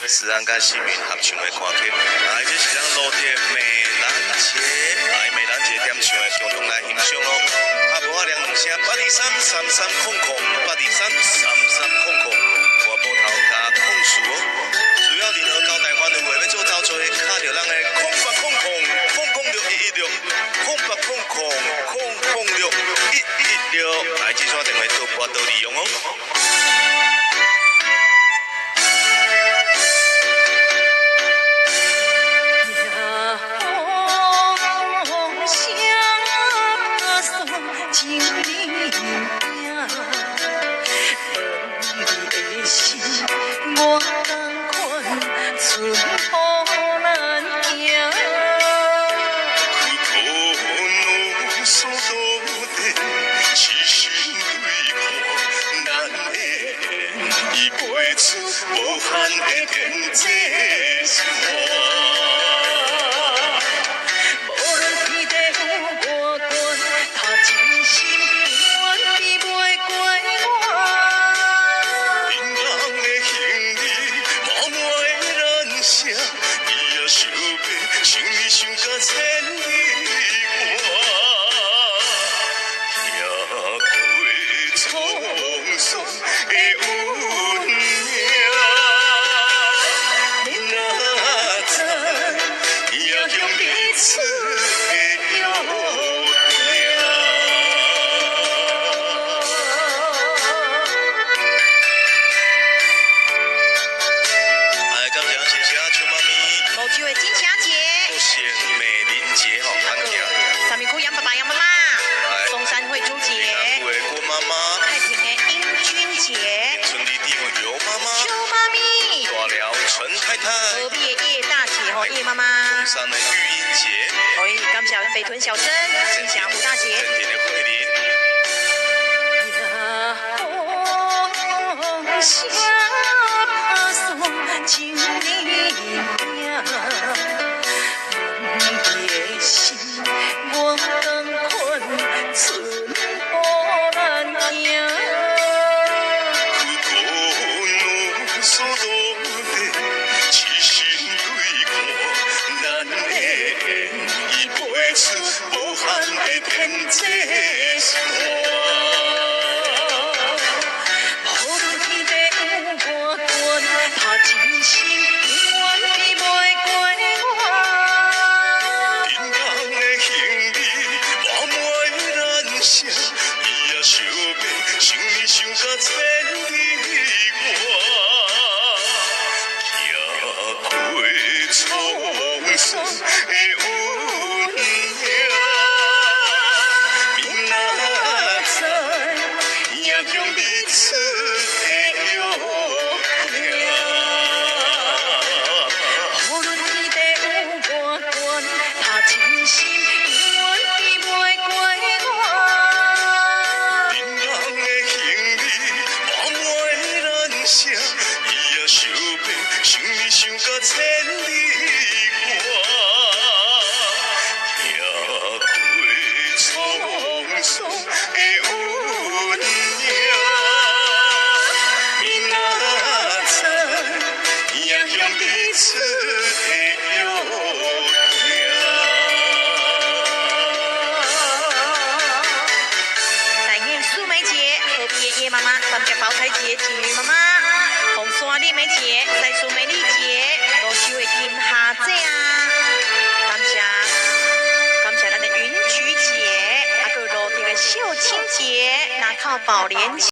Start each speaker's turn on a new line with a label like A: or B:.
A: 思安甲市民合唱的歌曲，这是咱落地美人节，美人节点唱的共同来欣赏咯。无我两声8233300，8233300，我报头加控诉哦。只要任何交代法律话要做走做，卡着咱的0800，0800，0800，0800，116，来，这串电话都拨到利用哦。
B: 我同款寸步难行，
A: 苦路所到底，痴心对看难缘，已飞出无限的天际线。
B: 无论天地有多大，他真心永远比袂过我。
A: 心里想甲千里外，行过沧桑的运命，哪知也向彼此的约定。哎，感谢谢谢邱妈咪。
B: 某几位金霞姐。
A: 是美玲姐吼，安家。
B: 三明库杨爸爸、杨妈妈，松山慧珠姐，
A: 郭妈妈，
B: 太平的英君姐，
A: 村里地方尤妈妈，
B: 邱妈咪，
A: 大寮陈太太，
B: 隔壁的叶大姐吼，叶妈妈，
A: 中山的玉英姐，
B: 哎，感谢北屯小珍，金霞吴大姐，
A: 镇店的慧玲。
B: 下爬山情里命。我同款寸步难行，
A: 苦路所到底，痴心对看难缘，已飞出无限的天际线。
B: 无论天地有多大，他真心永远比袂过我。
A: 平凡的行李，满满人生，伊也想要心里想甲千里外，行过沧桑的运命，明仔载也向彼此的约定。
B: 无论天地有多大，他真心永远比袂过我。
A: 平凡的行李，满满人生，伊也想要心里想甲千里外，行过沧桑的运命，明仔载也向彼此的约定。
B: 在念苏梅姐、隔壁的叶妈妈、三角包菜姐、金鱼妈妈、红山丽梅姐、在苏美丽姐、罗秀的金霞姐啊，感谢咱的云菊姐，还有罗地的秀清姐，拿靠宝莲姐。